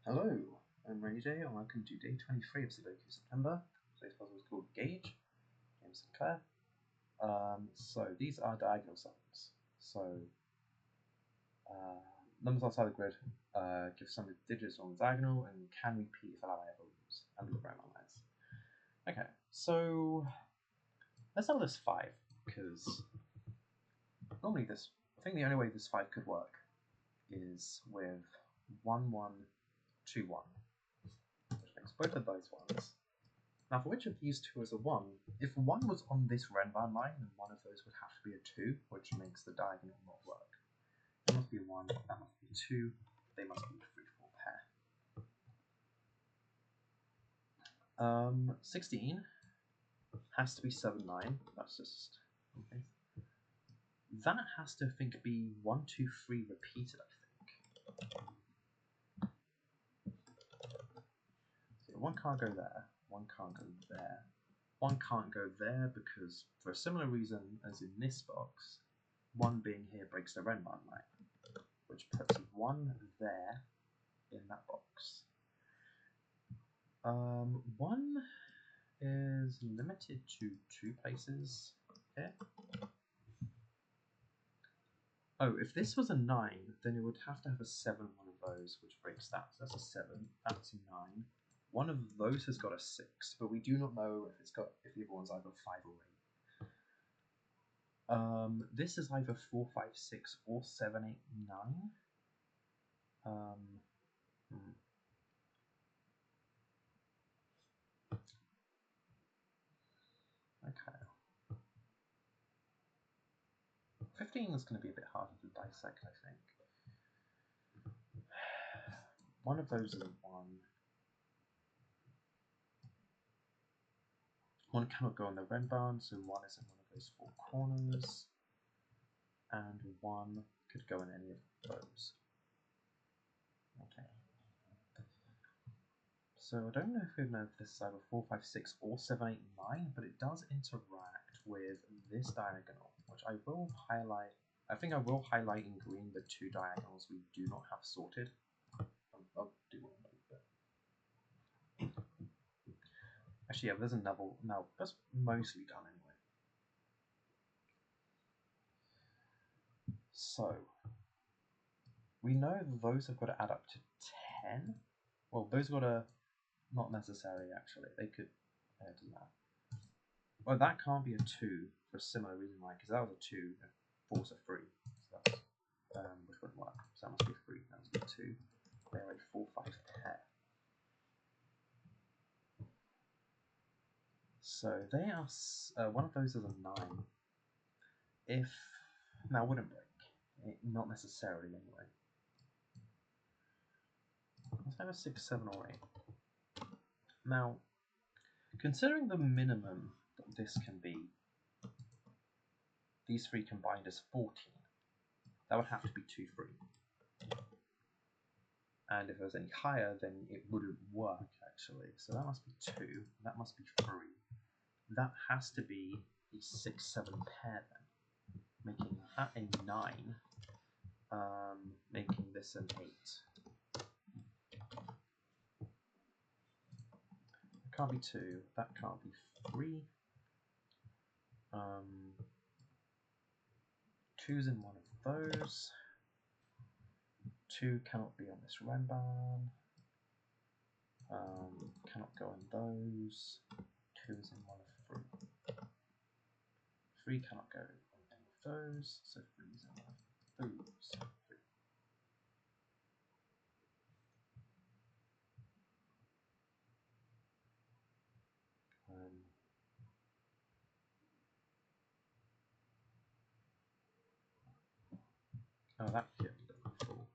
Hello, I'm Rainy Day, and welcome to day 23 of Sudoku September. Today's puzzle is called Gauge, James Sinclair. So these are diagonal signs. So numbers outside the grid give some digits on the diagonal and can repeat if allowed by volumes and the round lines. Okay, so let's start with this 5, because normally I think the only way this 5 could work is with 1, 1, 2, 1. Which makes both of those ones. Now for which of these two is a 1, if 1 was on this Renban line, then one of those would have to be a 2, which makes the diagonal not work. That must be a 1, that must be a 2, they must be a 3, 4 pair. 16 has to be 7, 9, that's just okay. That has to, I think, be 1, 2, 3 repeated, I think. So 1 can't go there, 1 can't go there. 1 can't go there because, for a similar reason as in this box, 1 being here breaks the Renban line, which puts 1 there in that box. 1 is limited to 2 places here. Oh, if this was a 9, then it would have to have a 7 on one of those, which breaks that. So that's a 7, that's a 9. One of those has got a 6, but we do not know if the other one's either 5 or 8. This is either 4, 5, 6 or 7, 8, 9. Okay. 15 is going to be a bit harder to dissect, I think. One of those is a 1. 1 cannot go in the Renban, so 1 is in one of those 4 corners. And 1 could go in any of those. Okay. So I don't know if we know if this is either 4, 5, 6 or 7, 8, 9, but it does interact with this diagonal, which I will highlight. I think I will highlight in green the 2 diagonals we do not have sorted. I'll do one of them. Actually, yeah, there's another. No, that's mostly done anyway. So we know those have got to add up to 10. Well, those got to not necessarily actually. They could. It doesn't matter. Well, that can't be a 2 for a similar reason, right? Because that was a 2 and 4's a 3. So that's which wouldn't work. So that must be a 3. That must be a 2. They're a 4, 5 pair. So they are. One of those is a 9. If now wouldn't break. Not necessarily anyway. Let's have a 6, 7, or 8. Now, considering the minimum that this can be, these 3 combined is 14. That would have to be 2, 3. And if it was any higher, then it wouldn't work actually. So that must be 2. That must be 3. That has to be a 6, 7 pair then, making that a 9. Making this an 8. It can't be 2. That can't be 3. 2's in one of those. 2 cannot be on this Renban. Cannot go in those. 2 is in one of 3. 3 cannot go on any of those, so 3 is in one of those. 3. Oh, that can't be done before.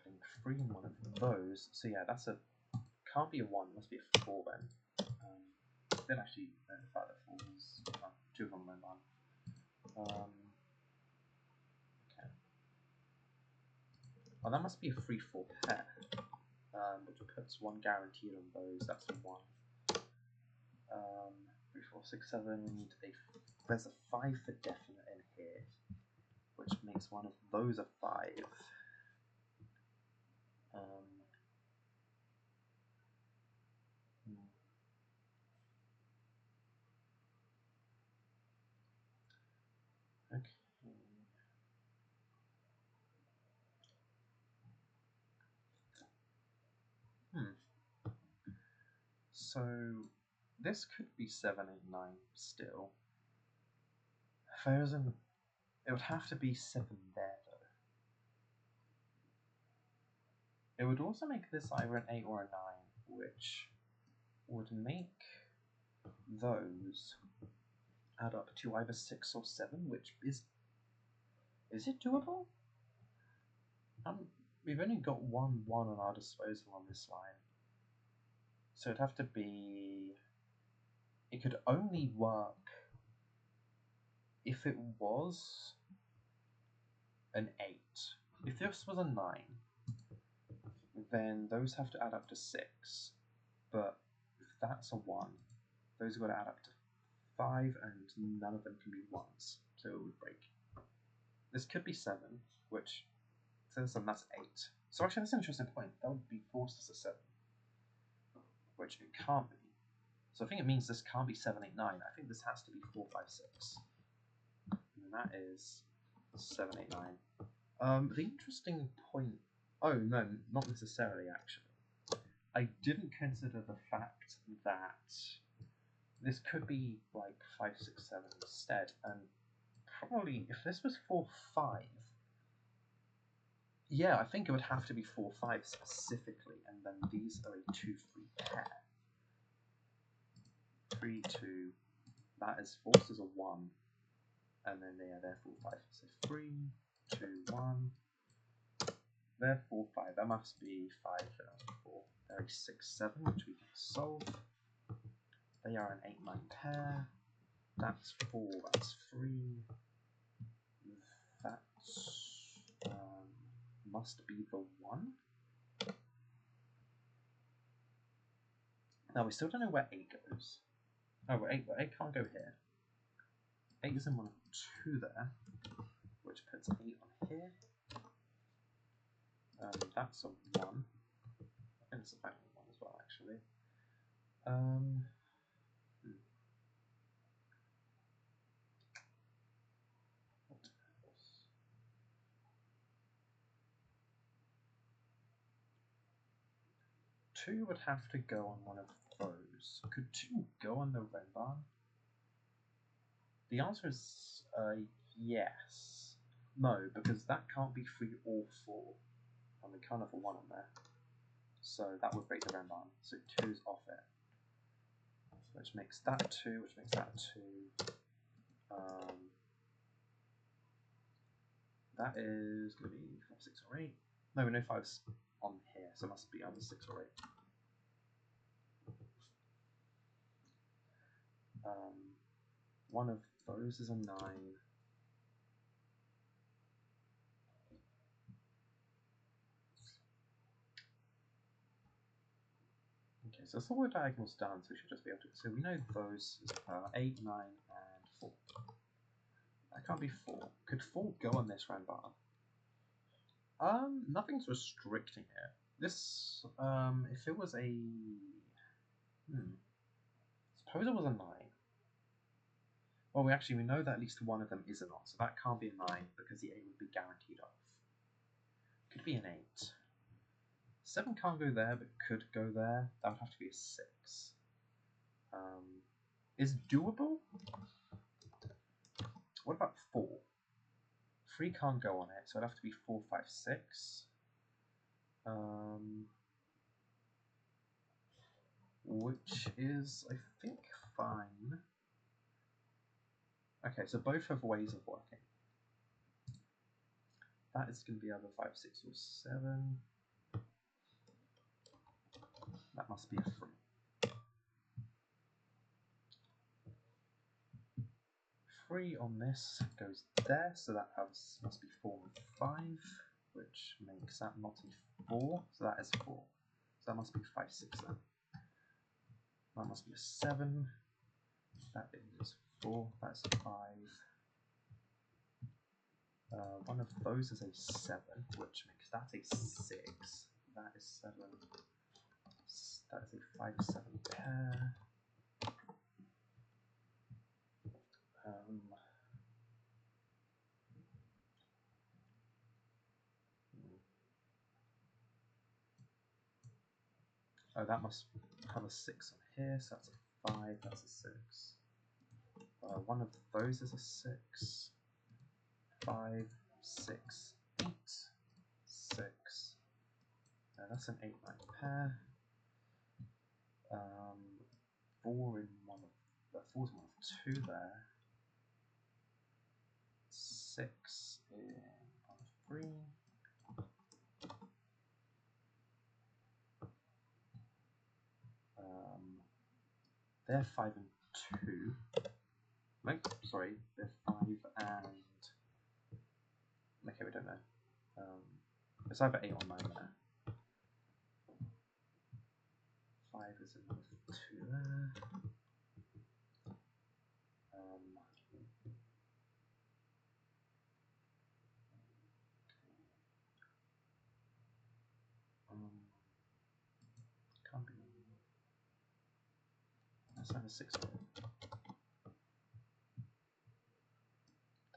Putting 3 in one of those, so yeah, that's a can't be a 1, must be a 4 then. Then actually, the fact that 4 is 2 of them on one. Okay. Well, that must be a 3, 4 pair, which puts 1 guaranteed on those. That's a 1. 3, 4, 6, 7. We need a. There's a 5 for definite in here, which makes one of those a 5. So this could be 7, 8, 9 still. It would have to be 7 there though. It would also make this either an 8 or a 9, which would make those add up to either 6 or 7, which is it doable? We've only got 1 1 on our disposal on this line. So it'd have to be... It could only work if it was an 8. If this was a 9, then those have to add up to 6. But if that's a 1, those have got to add up to 5, and none of them can be 1s, so it would break. This could be 7, which says that's 8. So actually that's an interesting point. That would be forced as a 7, which it can't be. So I think it means this can't be 7, 8, 9. I think this has to be 4, 5, 6. And that is 7, 8, 9. The interesting point... Oh, no, not necessarily, actually. I didn't consider the fact that this could be like 5, 6, 7 instead, and probably if this was 4, 5, yeah, I think it would have to be 4, 5 specifically, and then these are a 2, 3 pair. 3, 2, that is forced as a 1, and then they're 4, 5. So 3, 2, 1, they're 4, 5. That must be 5, 4. They're a 6, 7, which we can solve. They are an 8, 9 pair. That's 4, that's 3. That must be the 1. Now we still don't know where 8 goes. Oh, well, 8 can't go here. 8 is in 1 and 2 there, which puts 8 on here. That's a 1. And it's a family 1 as well, actually. What else? 2 would have to go on one of those. Could 2 go on the red barn? The answer is yes. No, because that can't be 3 or 4. And we can't have a 1 on there. So that would break the red barn. So 2's off it. Which makes that 2, which makes that 2. That is going to be 5, 6, or 8. No, we know 5's on here, so it must be either 6 or 8. One of those is a 9. Okay, so that's all the diagonals done, so we should just be able to... So we know those is 8, 9, and 4. That can't be 4. Could 4 go on this round bar? Nothing's restricting it. This, if it was a... Suppose it was a 9. Well, we know that at least one of them is a 9, so that can't be a 9 because the 8 would be guaranteed off. Could be an 8. 7 can't go there, but could go there. That would have to be a 6. Is doable? What about 4? 3 can't go on it, so it'd have to be 4, 5, 6. Which is, I think, fine. Okay, so both have ways of working. That is going to be either 5, 6, or 7. That must be a 3. 3 on this goes there, so that must be 4 and 5, which makes that not a 4, so that is 4. So that must be 5, 6 then. That must be a 7. That is 4, that's a 5. One of those is a 7, which makes that a 6. That is 7. That is a 5, 7 pair. Oh, that must have a 6 on here, so that's a 5, that's a 6. One of those is a 6. 5, 6, 8, 6. That's an 8, 9 pair. 4 in one of 4's one of 2 there. 6 in one of 3. They're 5 and 2. No, sorry, they're 5 and. Okay, we don't know. It's either 8 or 9 there. 5 is in one of 2 there. Can't be. Let's have a 6 here.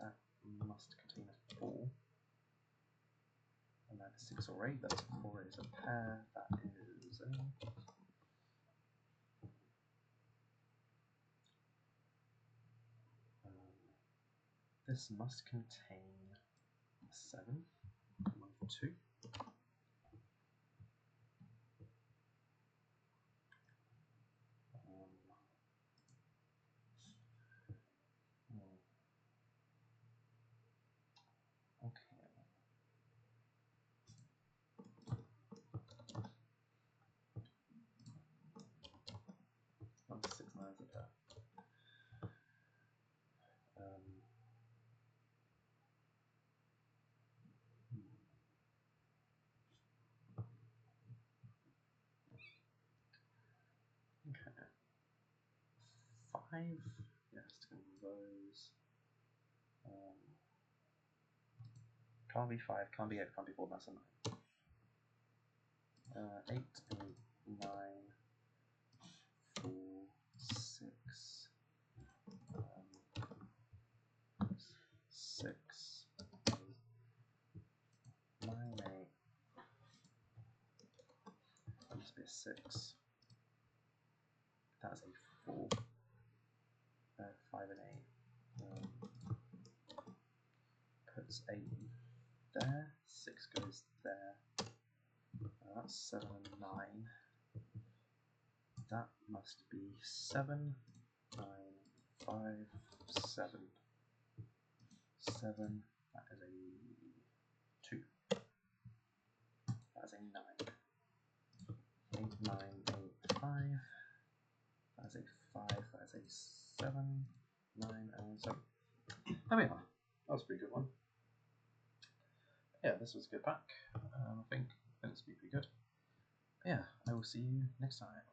That must contain a 4. And that is 6 or 8. That's 4 is a pair. That is a. This must contain a 7. 1 of 2. Okay. 1, 6, 9 is a pair. Okay. 5. Yes, to go with those. Can't be 5, can't be 8, can't be 4, that's a 9. 8, 9, 4, 6, 6, 9, 8. That must be a 6. That is a 4. 5 and 8. Puts 8 there. 6 goes there. That's 7 and 9. That must be 7, 9, 5, 7. 7. That is a 2. That is a 9. 8, 9, 8, 5. That is a 5. That is a 7, 9, and 7. There we are. That was a pretty good one. Yeah, this was a good pack. I think it's pretty good. Yeah, I will see you next time.